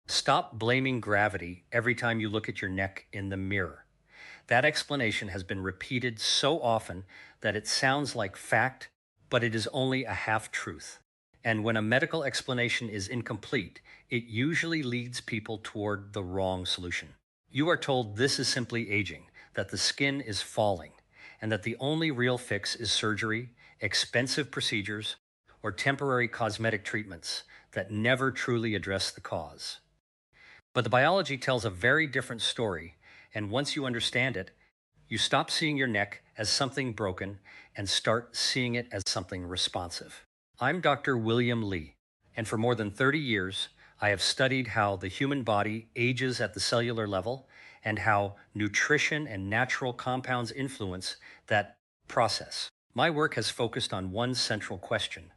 Stop blaming gravity every time you look at your neck in the mirror. That explanation has been repeated so often that it sounds like fact, but it is only a half truth. And when a medical explanation is incomplete, it usually leads people toward the wrong solution. You are told this is simply aging, that the skin is falling, and that the only real fix is surgery, expensive procedures, or temporary cosmetic treatments that never truly address the cause. But the biology tells a very different story, and once you understand it, you stop seeing your neck as something broken and start seeing it as something responsive. I'm Dr. William Lee, and for more than 30 years, I have studied how the human body ages at the cellular level and how nutrition and natural compounds influence that process. My work has focused on one central question.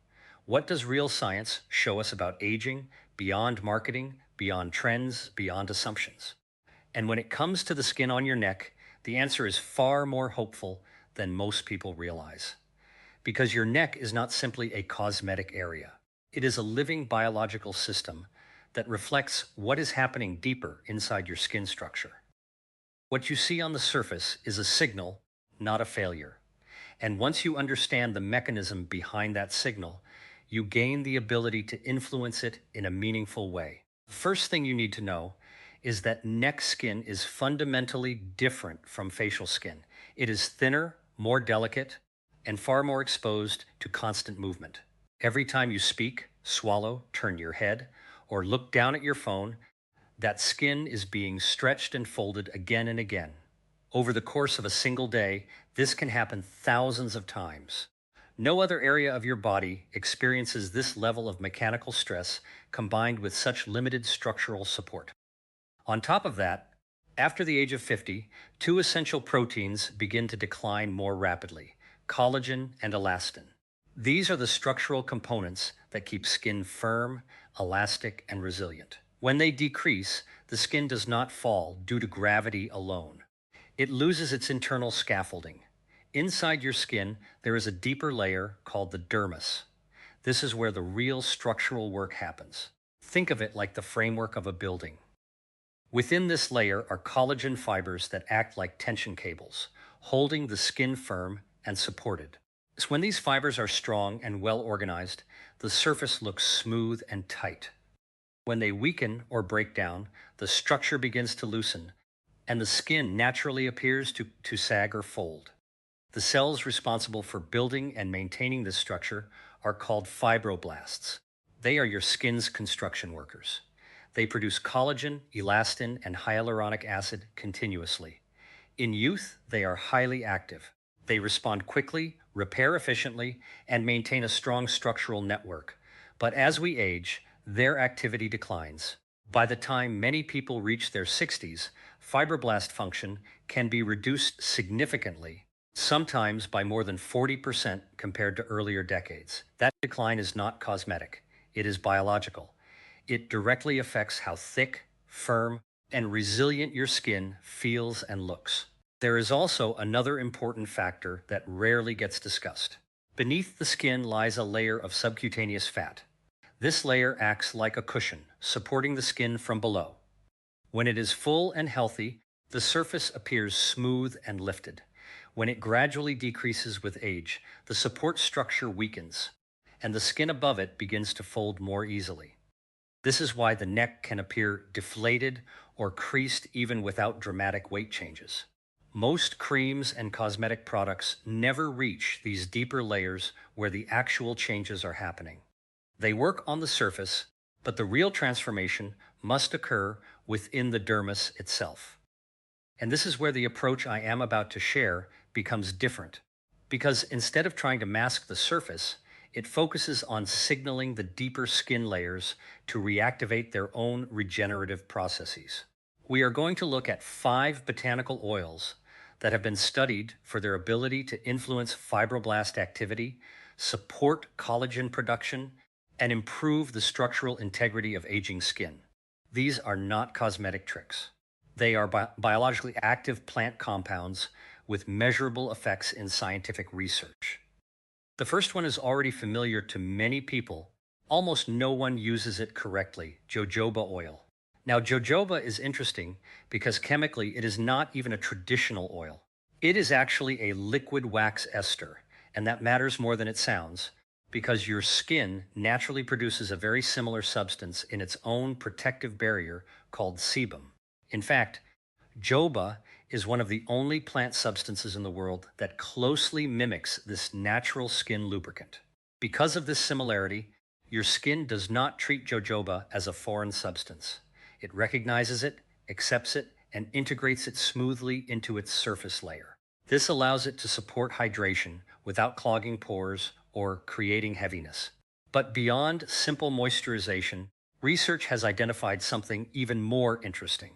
What does real science show us about aging beyond marketing, beyond trends, beyond assumptions? And when it comes to the skin on your neck, the answer is far more hopeful than most people realize. Because your neck is not simply a cosmetic area. It is a living biological system that reflects what is happening deeper inside your skin structure. What you see on the surface is a signal, not a failure. And once you understand the mechanism behind that signal, you gain the ability to influence it in a meaningful way. First thing you need to know is that neck skin is fundamentally different from facial skin. It is thinner, more delicate, and far more exposed to constant movement. Every time you speak, swallow, turn your head, or look down at your phone, that skin is being stretched and folded again and again. Over the course of a single day, this can happen thousands of times. No other area of your body experiences this level of mechanical stress combined with such limited structural support. On top of that, after the age of 50, two essential proteins begin to decline more rapidly: collagen and elastin. These are the structural components that keep skin firm, elastic, and resilient. When they decrease, the skin does not fall due to gravity alone. It loses its internal scaffolding. Inside your skin, there is a deeper layer called the dermis. This is where the real structural work happens. Think of it like the framework of a building. Within this layer are collagen fibers that act like tension cables, holding the skin firm and supported. So when these fibers are strong and well organized, the surface looks smooth and tight. When they weaken or break down, the structure begins to loosen, and the skin naturally appears to sag or fold. The cells responsible for building and maintaining this structure are called fibroblasts. They are your skin's construction workers. They produce collagen, elastin, and hyaluronic acid continuously. In youth, they are highly active. They respond quickly, repair efficiently, and maintain a strong structural network. But as we age, their activity declines. By the time many people reach their 60s, fibroblast function can be reduced significantly, sometimes by more than 40% compared to earlier decades. That decline is not cosmetic, it is biological. It directly affects how thick, firm, and resilient your skin feels and looks. There is also another important factor that rarely gets discussed. Beneath the skin lies a layer of subcutaneous fat. This layer acts like a cushion, supporting the skin from below. When it is full and healthy, the surface appears smooth and lifted. When it gradually decreases with age, the support structure weakens, and the skin above it begins to fold more easily. This is why the neck can appear deflated or creased even without dramatic weight changes. Most creams and cosmetic products never reach these deeper layers where the actual changes are happening. They work on the surface, but the real transformation must occur within the dermis itself. And this is where the approach I am about to share becomes different. Because instead of trying to mask the surface, it focuses on signaling the deeper skin layers to reactivate their own regenerative processes. We are going to look at 5 botanical oils that have been studied for their ability to influence fibroblast activity, support collagen production, and improve the structural integrity of aging skin. These are not cosmetic tricks. They are biologically active plant compounds with measurable effects in scientific research. The first one is already familiar to many people. Almost no one uses it correctly: jojoba oil. Now, jojoba is interesting because chemically it is not even a traditional oil. It is actually a liquid wax ester, and that matters more than it sounds because your skin naturally produces a very similar substance in its own protective barrier called sebum. In fact, joba is one of the only plant substances in the world that closely mimics this natural skin lubricant. Because of this similarity, your skin does not treat jojoba as a foreign substance. It recognizes it, accepts it, and integrates it smoothly into its surface layer. This allows it to support hydration without clogging pores or creating heaviness. But beyond simple moisturization, research has identified something even more interesting.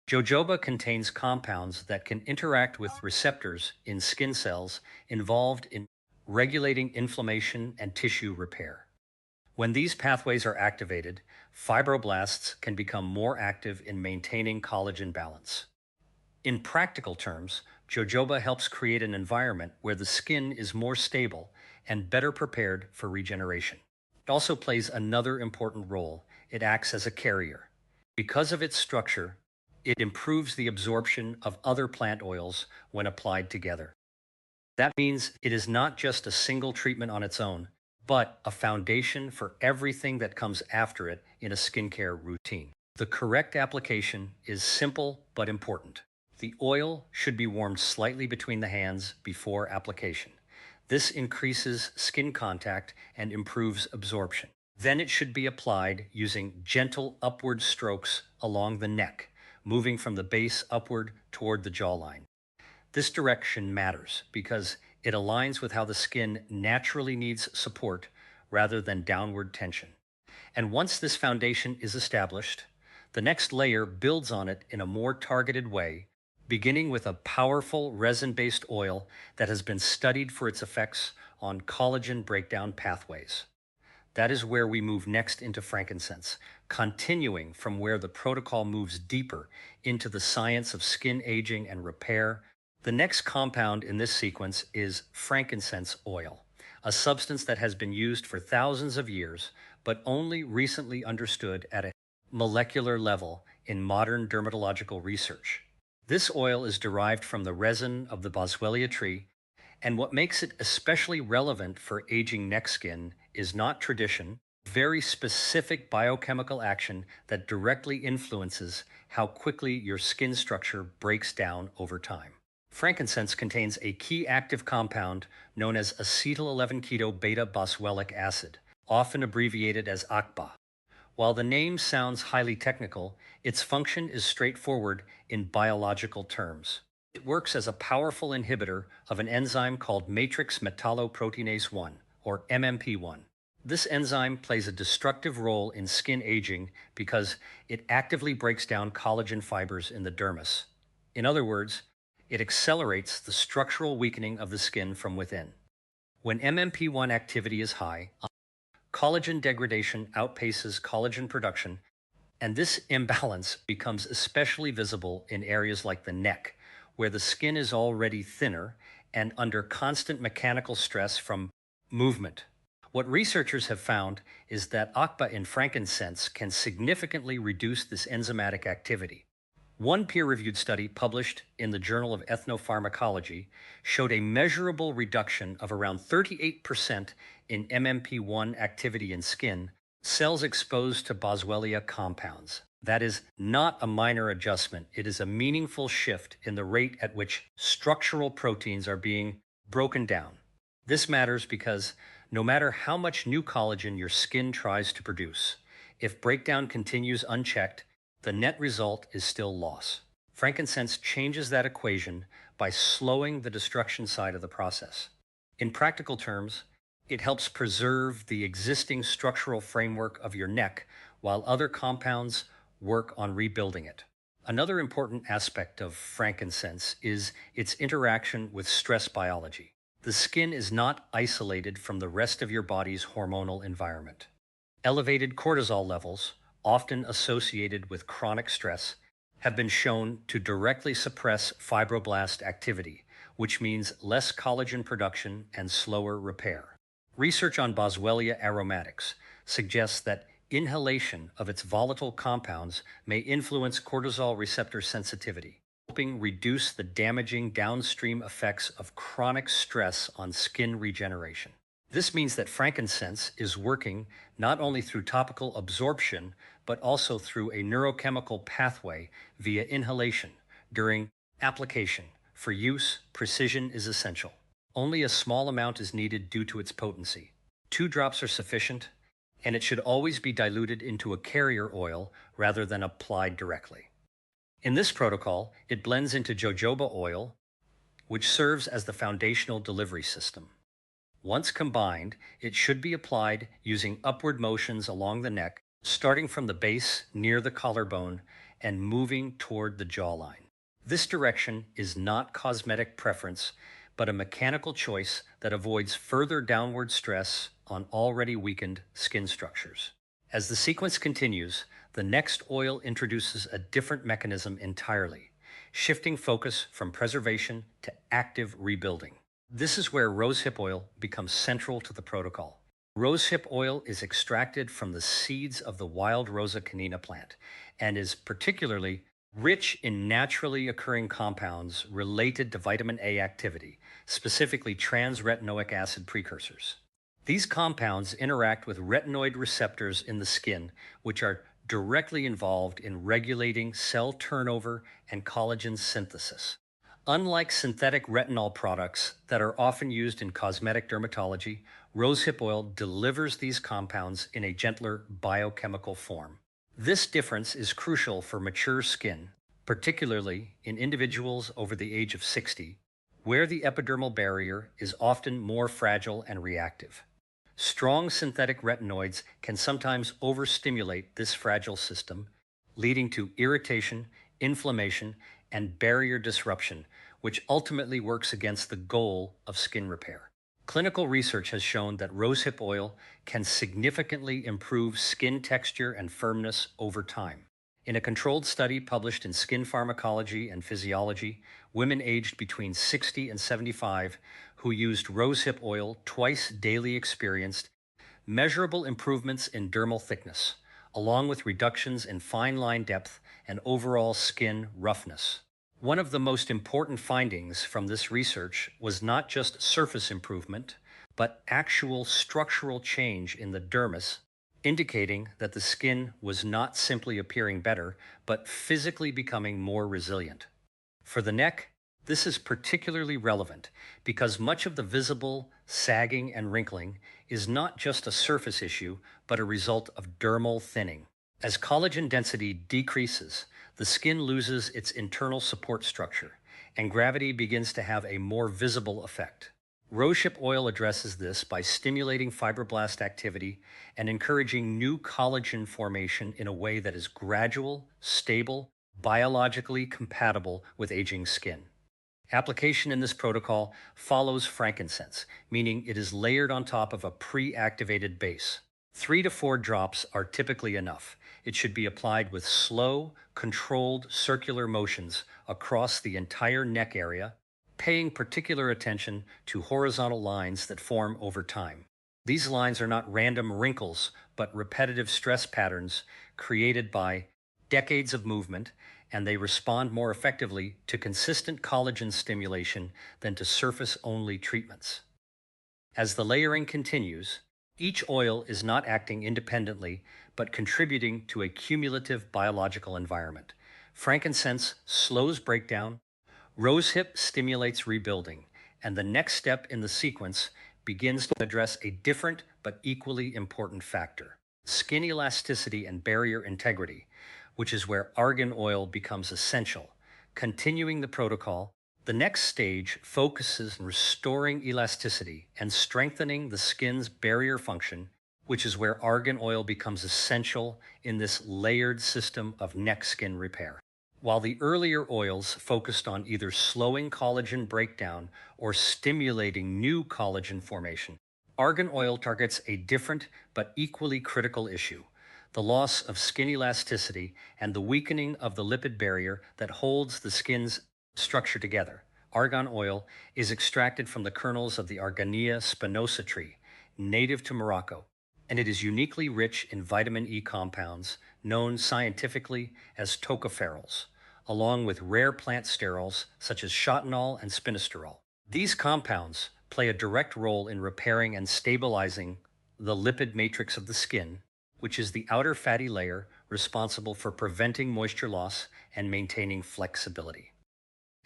Jojoba contains compounds that can interact with receptors in skin cells involved in regulating inflammation and tissue repair. When these pathways are activated, fibroblasts can become more active in maintaining collagen balance. In practical terms, jojoba helps create an environment where the skin is more stable and better prepared for regeneration. It also plays another important role. It acts as a carrier. Because of its structure, it improves the absorption of other plant oils when applied together. That means it is not just a single treatment on its own, but a foundation for everything that comes after it in a skincare routine. The correct application is simple but important. The oil should be warmed slightly between the hands before application. This increases skin contact and improves absorption. Then it should be applied using gentle upward strokes along the neck, moving from the base upward toward the jawline. This direction matters because it aligns with how the skin naturally needs support rather than downward tension. And once this foundation is established, the next layer builds on it in a more targeted way, beginning with a powerful resin-based oil that has been studied for its effects on collagen breakdown pathways. That is where we move next into frankincense, continuing from where the protocol moves deeper into the science of skin aging and repair. The next compound in this sequence is frankincense oil, a substance that has been used for thousands of years, but only recently understood at a molecular level in modern dermatological research. This oil is derived from the resin of the boswellia tree, and what makes it especially relevant for aging neck skin is not tradition, very specific biochemical action that directly influences how quickly your skin structure breaks down over time. Frankincense contains a key active compound known as acetyl-11-keto-beta-boswellic acid, often abbreviated as ACBA. While the name sounds highly technical, its function is straightforward in biological terms. It works as a powerful inhibitor of an enzyme called matrix metalloproteinase 1, or MMP1. This enzyme plays a destructive role in skin aging because it actively breaks down collagen fibers in the dermis. In other words, it accelerates the structural weakening of the skin from within. When MMP1 activity is high, collagen degradation outpaces collagen production, and this imbalance becomes especially visible in areas like the neck, where the skin is already thinner and under constant mechanical stress from movement. What researchers have found is that ACBA in frankincense can significantly reduce this enzymatic activity. One peer-reviewed study published in the Journal of Ethnopharmacology showed a measurable reduction of around 38% in MMP1 activity in skin cells exposed to boswellia compounds. That is not a minor adjustment. It is a meaningful shift in the rate at which structural proteins are being broken down. This matters because no matter how much new collagen your skin tries to produce, if breakdown continues unchecked, the net result is still loss. Frankincense changes that equation by slowing the destruction side of the process. In practical terms, it helps preserve the existing structural framework of your neck while other compounds work on rebuilding it. Another important aspect of frankincense is its interaction with stress biology. The skin is not isolated from the rest of your body's hormonal environment. Elevated cortisol levels, often associated with chronic stress, have been shown to directly suppress fibroblast activity, which means less collagen production and slower repair. Research on Boswellia aromatics suggests that Inhalation of its volatile compounds may influence cortisol receptor sensitivity, helping reduce the damaging downstream effects of chronic stress on skin regeneration. This means that frankincense is working not only through topical absorption, but also through a neurochemical pathway via inhalation during application. For use, precision is essential. Only a small amount is needed due to its potency. 2 drops are sufficient, and it should always be diluted into a carrier oil rather than applied directly. In this protocol, it blends into jojoba oil, which serves as the foundational delivery system. Once combined, it should be applied using upward motions along the neck, starting from the base near the collarbone and moving toward the jawline. This direction is not cosmetic preference, but a mechanical choice that avoids further downward stress on already weakened skin structures. As the sequence continues, the next oil introduces a different mechanism entirely, shifting focus from preservation to active rebuilding. This is where rosehip oil becomes central to the protocol. Rosehip oil is extracted from the seeds of the wild Rosa canina plant and is particularly rich in naturally occurring compounds related to vitamin A activity, specifically trans-retinoic acid precursors. These compounds interact with retinoid receptors in the skin, which are directly involved in regulating cell turnover and collagen synthesis. Unlike synthetic retinol products that are often used in cosmetic dermatology, rosehip oil delivers these compounds in a gentler biochemical form. This difference is crucial for mature skin, particularly in individuals over the age of 60, where the epidermal barrier is often more fragile and reactive. Strong synthetic retinoids can sometimes overstimulate this fragile system, leading to irritation, inflammation, and barrier disruption, which ultimately works against the goal of skin repair. Clinical research has shown that rosehip oil can significantly improve skin texture and firmness over time. In a controlled study published in Skin Pharmacology and Physiology, women aged between 60 and 75 who used rosehip oil twice daily experienced measurable improvements in dermal thickness, along with reductions in fine line depth and overall skin roughness. One of the most important findings from this research was not just surface improvement, but actual structural change in the dermis, indicating that the skin was not simply appearing better, but physically becoming more resilient. For the neck, this is particularly relevant because much of the visible sagging and wrinkling is not just a surface issue, but a result of dermal thinning. As collagen density decreases, the skin loses its internal support structure, and gravity begins to have a more visible effect. Rosehip oil addresses this by stimulating fibroblast activity and encouraging new collagen formation in a way that is gradual, stable, biologically compatible with aging skin. Application in this protocol follows frankincense, meaning it is layered on top of a pre-activated base. 3 to 4 drops are typically enough. It should be applied with slow, controlled circular motions across the entire neck area, paying particular attention to horizontal lines that form over time. These lines are not random wrinkles, but repetitive stress patterns created by decades of movement, and they respond more effectively to consistent collagen stimulation than to surface-only treatments. As the layering continues, each oil is not acting independently, but contributing to a cumulative biological environment. Frankincense slows breakdown, rosehip stimulates rebuilding, and the next step in the sequence begins to address a different but equally important factor: skin elasticity and barrier integrity, which is where argan oil becomes essential. Continuing the protocol, the next stage focuses on restoring elasticity and strengthening the skin's barrier function, which is where argan oil becomes essential in this layered system of neck skin repair. While the earlier oils focused on either slowing collagen breakdown or stimulating new collagen formation, argan oil targets a different but equally critical issue: the loss of skin elasticity and the weakening of the lipid barrier that holds the skin's structure together. Argan oil is extracted from the kernels of the Argania spinosa tree, native to Morocco. and it is uniquely rich in vitamin E compounds known scientifically as tocopherols, along with rare plant sterols such as chotinol and spinosterol. These compounds play a direct role in repairing and stabilizing the lipid matrix of the skin, which is the outer fatty layer responsible for preventing moisture loss and maintaining flexibility.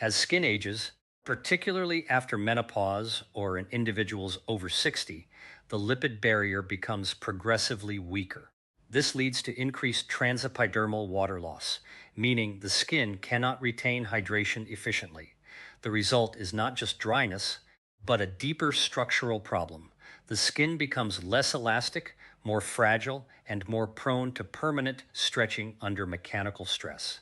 As skin ages, particularly after menopause or in individuals over 60, the lipid barrier becomes progressively weaker. This leads to increased transepidermal water loss, meaning the skin cannot retain hydration efficiently. The result is not just dryness, but a deeper structural problem. The skin becomes less elastic, more fragile, and more prone to permanent stretching under mechanical stress.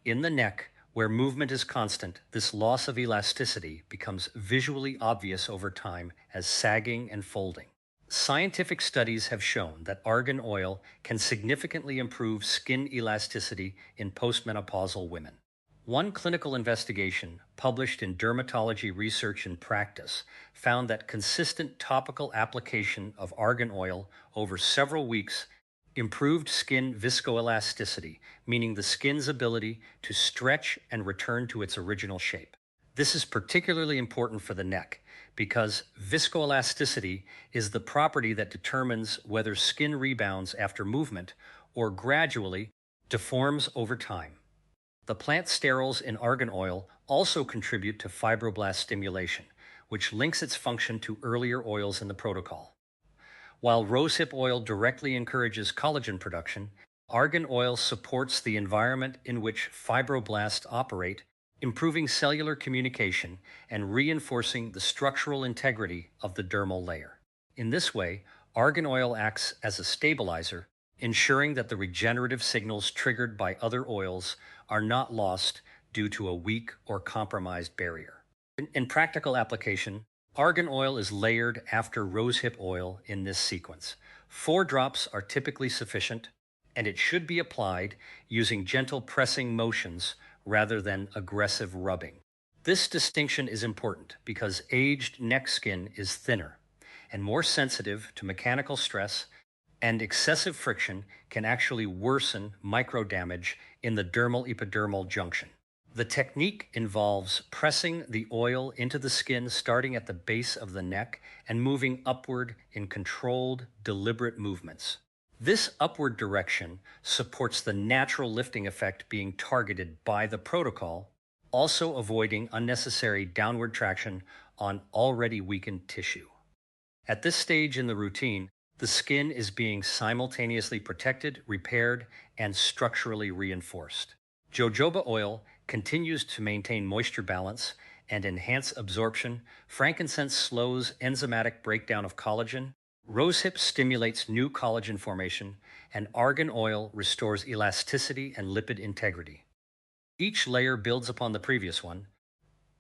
In the neck, where movement is constant, this loss of elasticity becomes visually obvious over time as sagging and folding. Scientific studies have shown that argan oil can significantly improve skin elasticity in postmenopausal women. One clinical investigation published in Dermatology Research and Practice found that consistent topical application of argan oil over several weeks improved skin viscoelasticity, meaning the skin's ability to stretch and return to its original shape. This is particularly important for the neck because viscoelasticity is the property that determines whether skin rebounds after movement or gradually deforms over time. The plant sterols in argan oil also contribute to fibroblast stimulation, which links its function to earlier oils in the protocol. While rosehip oil directly encourages collagen production, argan oil supports the environment in which fibroblasts operate, improving cellular communication and reinforcing the structural integrity of the dermal layer. In this way, argan oil acts as a stabilizer, ensuring that the regenerative signals triggered by other oils are not lost due to a weak or compromised barrier. In practical application, argan oil is layered after rosehip oil in this sequence. 4 drops are typically sufficient, and it should be applied using gentle pressing motions rather than aggressive rubbing. This distinction is important because aged neck skin is thinner and more sensitive to mechanical stress, and excessive friction can actually worsen microdamage in the dermal epidermal junction. The technique involves pressing the oil into the skin starting at the base of the neck and moving upward in controlled, deliberate movements. This upward direction supports the natural lifting effect being targeted by the protocol, also avoiding unnecessary downward traction on already weakened tissue. At this stage in the routine, the skin is being simultaneously protected, repaired, and structurally reinforced. Jojoba oil continues to maintain moisture balance and enhance absorption. Frankincense slows enzymatic breakdown of collagen. Rosehip stimulates new collagen formation, and argan oil restores elasticity and lipid integrity. Each layer builds upon the previous one,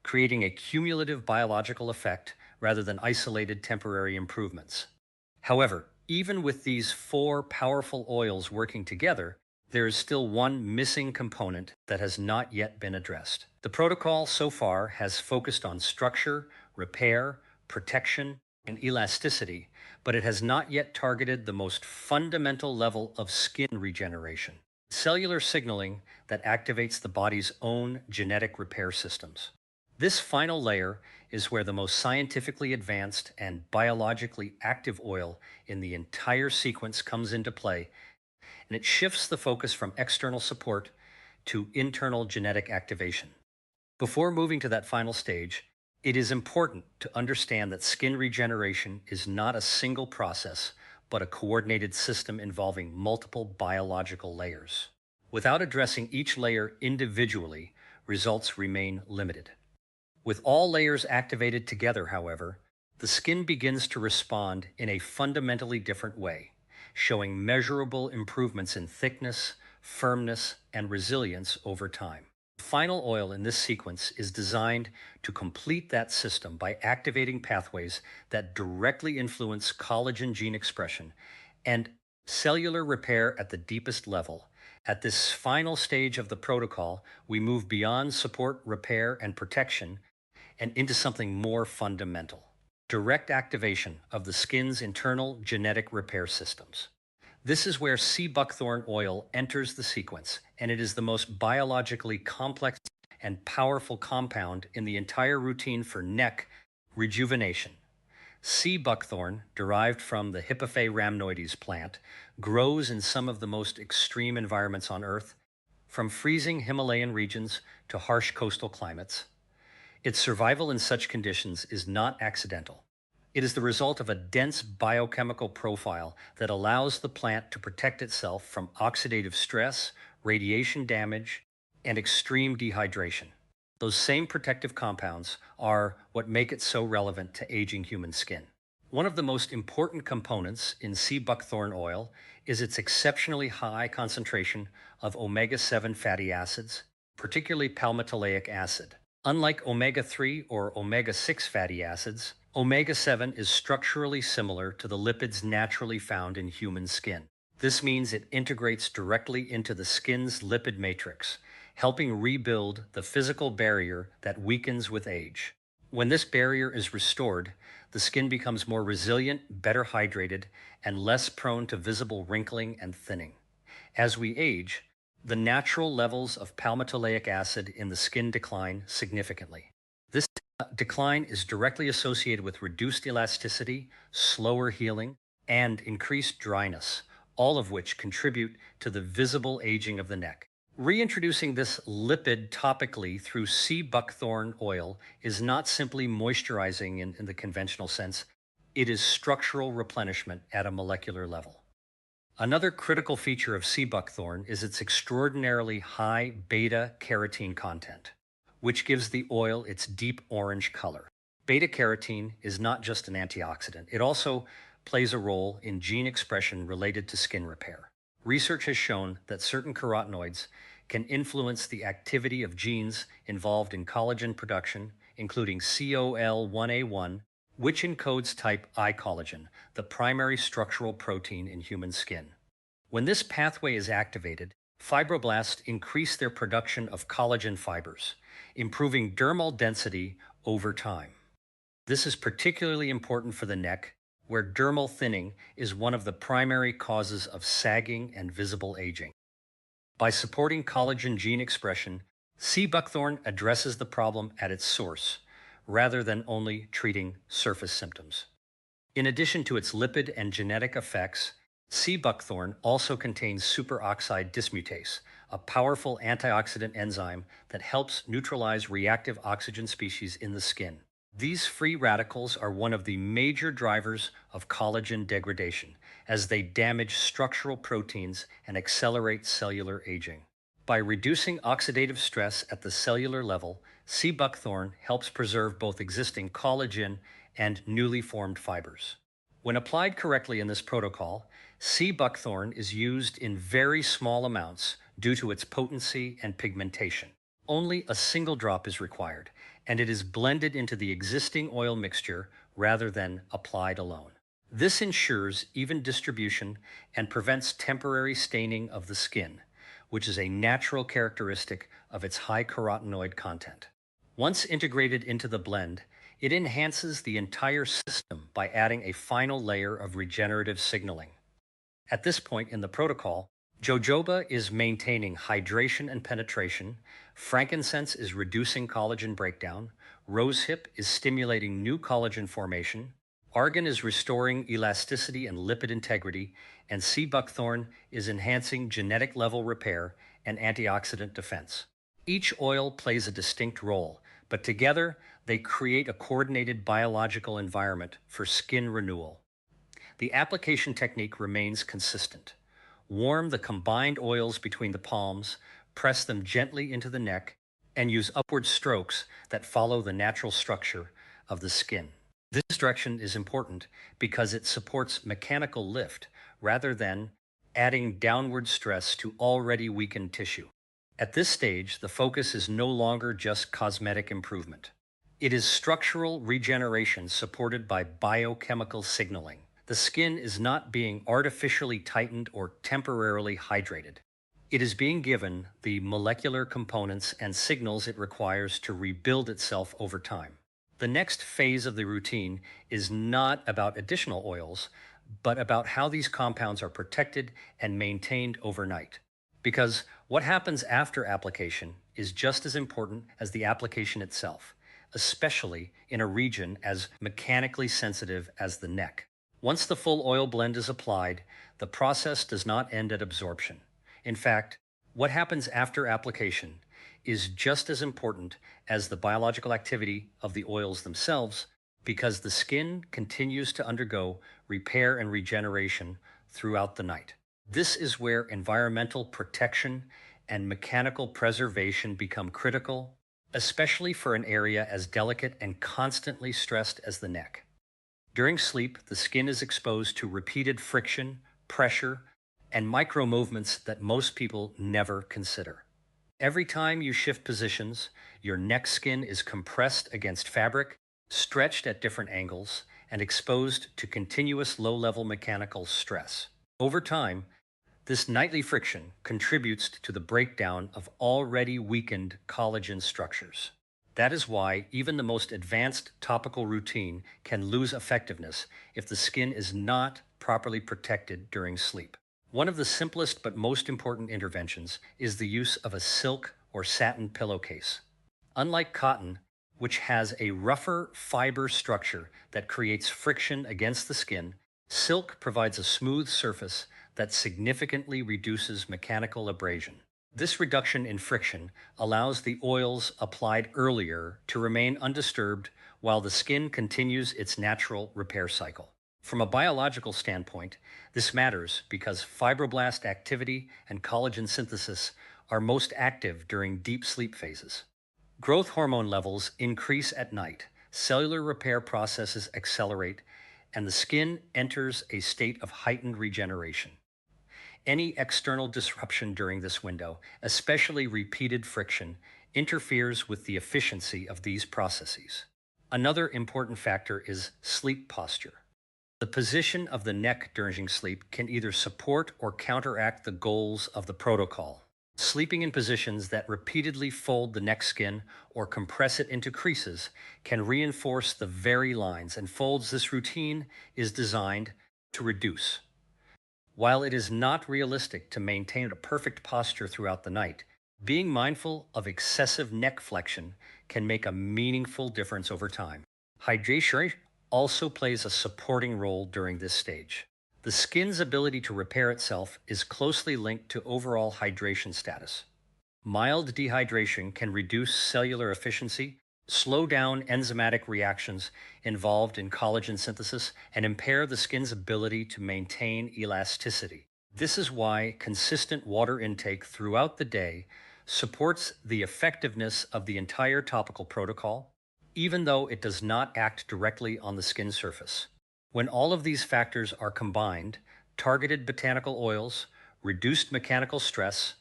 creating a cumulative biological effect rather than isolated temporary improvements. However, even with these 4 powerful oils working together, there is still one missing component that has not yet been addressed. The protocol so far has focused on structure, repair, protection, and elasticity, but it has not yet targeted the most fundamental level of skin regeneration, cellular signaling that activates the body's own genetic repair systems. This final layer is where the most scientifically advanced and biologically active oil in the entire sequence comes into play, and it shifts the focus from external support to internal genetic activation. Before moving to that final stage, it is important to understand that skin regeneration is not a single process, but a coordinated system involving multiple biological layers. Without addressing each layer individually, results remain limited. With all layers activated together, however, the skin begins to respond in a fundamentally different way, showing measurable improvements in thickness, firmness, and resilience over time. The final oil in this sequence is designed to complete that system by activating pathways that directly influence collagen gene expression and cellular repair at the deepest level. At this final stage of the protocol, we move beyond support, repair, and protection and into something more fundamental. direct activation of the skin's internal genetic repair systems. This is where sea buckthorn oil enters the sequence, and it is the most biologically complex and powerful compound in the entire routine for neck rejuvenation. Sea buckthorn, derived from the Hippophae rhamnoides plant, grows in some of the most extreme environments on Earth, from freezing Himalayan regions to harsh coastal climates. Its survival in such conditions is not accidental. It is the result of a dense biochemical profile that allows the plant to protect itself from oxidative stress, radiation damage, and extreme dehydration. Those same protective compounds are what make it so relevant to aging human skin. One of the most important components in sea buckthorn oil is its exceptionally high concentration of omega-7 fatty acids, particularly palmitoleic acid. Unlike omega-3 or omega-6 fatty acids, omega-7 is structurally similar to the lipids naturally found in human skin. This means it integrates directly into the skin's lipid matrix, helping rebuild the physical barrier that weakens with age. When this barrier is restored, the skin becomes more resilient, better hydrated, and less prone to visible wrinkling and thinning. As we age, the natural levels of palmitoleic acid in the skin decline significantly. This decline is directly associated with reduced elasticity, slower healing, and increased dryness, all of which contribute to the visible aging of the neck. Reintroducing this lipid topically through sea buckthorn oil is not simply moisturizing in the conventional sense, it is structural replenishment at a molecular level. Another critical feature of sea buckthorn is its extraordinarily high beta-carotene content, which gives the oil its deep orange color. Beta-carotene is not just an antioxidant, it also plays a role in gene expression related to skin repair. Research has shown that certain carotenoids can influence the activity of genes involved in collagen production, including COL1A1, which encodes type I collagen, the primary structural protein in human skin. When this pathway is activated, fibroblasts increase their production of collagen fibers, improving dermal density over time. This is particularly important for the neck, where dermal thinning is one of the primary causes of sagging and visible aging. By supporting collagen gene expression, sea buckthorn addresses the problem at its source, rather than only treating surface symptoms. In addition to its lipid and genetic effects, sea buckthorn also contains superoxide dismutase, a powerful antioxidant enzyme that helps neutralize reactive oxygen species in the skin. These free radicals are one of the major drivers of collagen degradation, as they damage structural proteins and accelerate cellular aging. By reducing oxidative stress at the cellular level, sea buckthorn helps preserve both existing collagen and newly formed fibers. When applied correctly in this protocol, sea buckthorn is used in very small amounts due to its potency and pigmentation. Only a single drop is required, and it is blended into the existing oil mixture rather than applied alone. This ensures even distribution and prevents temporary staining of the skin, which is a natural characteristic of its high carotenoid content. Once integrated into the blend, it enhances the entire system by adding a final layer of regenerative signaling. At this point in the protocol, jojoba is maintaining hydration and penetration, frankincense is reducing collagen breakdown, rosehip is stimulating new collagen formation, argan is restoring elasticity and lipid integrity, and sea buckthorn is enhancing genetic level repair and antioxidant defense. Each oil plays a distinct role, but together they create a coordinated biological environment for skin renewal. The application technique remains consistent. Warm the combined oils between the palms, press them gently into the neck, and use upward strokes that follow the natural structure of the skin. This direction is important because it supports mechanical lift rather than adding downward stress to already weakened tissue. At this stage, the focus is no longer just cosmetic improvement. It is structural regeneration supported by biochemical signaling. The skin is not being artificially tightened or temporarily hydrated. It is being given the molecular components and signals it requires to rebuild itself over time. The next phase of the routine is not about additional oils, but about how these compounds are protected and maintained overnight. Because what happens after application is just as important as the application itself, especially in a region as mechanically sensitive as the neck. Once the full oil blend is applied, the process does not end at absorption. In fact, what happens after application is just as important as the biological activity of the oils themselves because the skin continues to undergo repair and regeneration throughout the night. This is where environmental protection and mechanical preservation become critical, especially for an area as delicate and constantly stressed as the neck. During sleep, the skin is exposed to repeated friction, pressure, and micro movements that most people never consider. Every time you shift positions, your neck skin is compressed against fabric, stretched at different angles, and exposed to continuous low-level mechanical stress. Over time, this nightly friction contributes to the breakdown of already weakened collagen structures. That is why even the most advanced topical routine can lose effectiveness if the skin is not properly protected during sleep. One of the simplest but most important interventions is the use of a silk or satin pillowcase. Unlike cotton, which has a rougher fiber structure that creates friction against the skin, silk provides a smooth surface that significantly reduces mechanical abrasion. This reduction in friction allows the oils applied earlier to remain undisturbed while the skin continues its natural repair cycle. From a biological standpoint, this matters because fibroblast activity and collagen synthesis are most active during deep sleep phases. Growth hormone levels increase at night, cellular repair processes accelerate, and the skin enters a state of heightened regeneration. Any external disruption during this window, especially repeated friction, interferes with the efficiency of these processes. Another important factor is sleep posture. The position of the neck during sleep can either support or counteract the goals of the protocol. Sleeping in positions that repeatedly fold the neck skin or compress it into creases can reinforce the very lines and folds this routine is designed to reduce. While it is not realistic to maintain a perfect posture throughout the night, being mindful of excessive neck flexion can make a meaningful difference over time. Hydration also plays a supporting role during this stage. The skin's ability to repair itself is closely linked to overall hydration status. Mild dehydration can reduce cellular efficiency, slow down enzymatic reactions involved in collagen synthesis, and impair the skin's ability to maintain elasticity. This is why consistent water intake throughout the day supports the effectiveness of the entire topical protocol, even though it does not act directly on the skin surface. When all of these factors are combined, targeted botanical oils, reduced mechanical stress,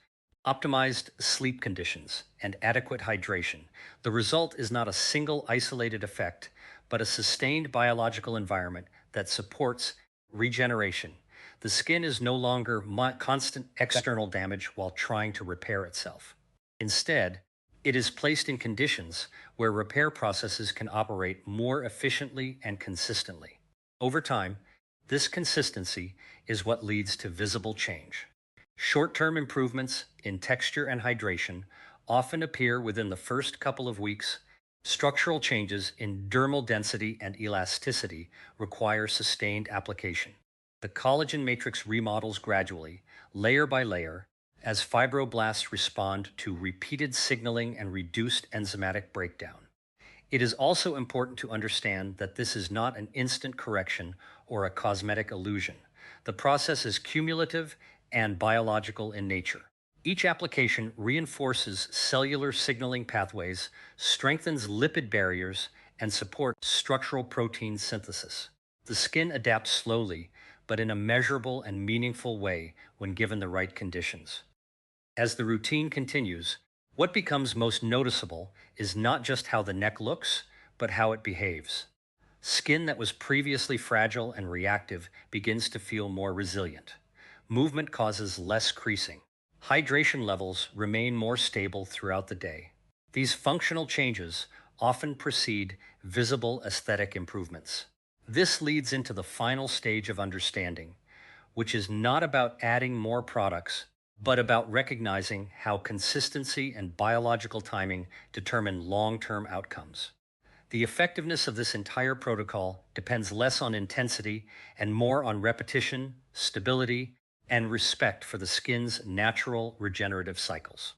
optimized sleep conditions, and adequate hydration, the result is not a single isolated effect, but a sustained biological environment that supports regeneration. The skin is no longer constant external damage while trying to repair itself. Instead, it is placed in conditions where repair processes can operate more efficiently and consistently. Over time, this consistency is what leads to visible change. Short-term improvements in texture and hydration often appear within the first couple of weeks. Structural changes in dermal density and elasticity require sustained application. The collagen matrix remodels gradually, layer by layer, as fibroblasts respond to repeated signaling and reduced enzymatic breakdown. It is also important to understand that this is not an instant correction or a cosmetic illusion. The process is cumulative and biological in nature. Each application reinforces cellular signaling pathways, strengthens lipid barriers, and supports structural protein synthesis. The skin adapts slowly, but in a measurable and meaningful way when given the right conditions. As the routine continues, what becomes most noticeable is not just how the neck looks, but how it behaves. Skin that was previously fragile and reactive begins to feel more resilient. Movement causes less creasing. Hydration levels remain more stable throughout the day. These functional changes often precede visible aesthetic improvements. This leads into the final stage of understanding, which is not about adding more products, but about recognizing how consistency and biological timing determine long-term outcomes. The effectiveness of this entire protocol depends less on intensity and more on repetition, stability, and respect for the skin's natural regenerative cycles.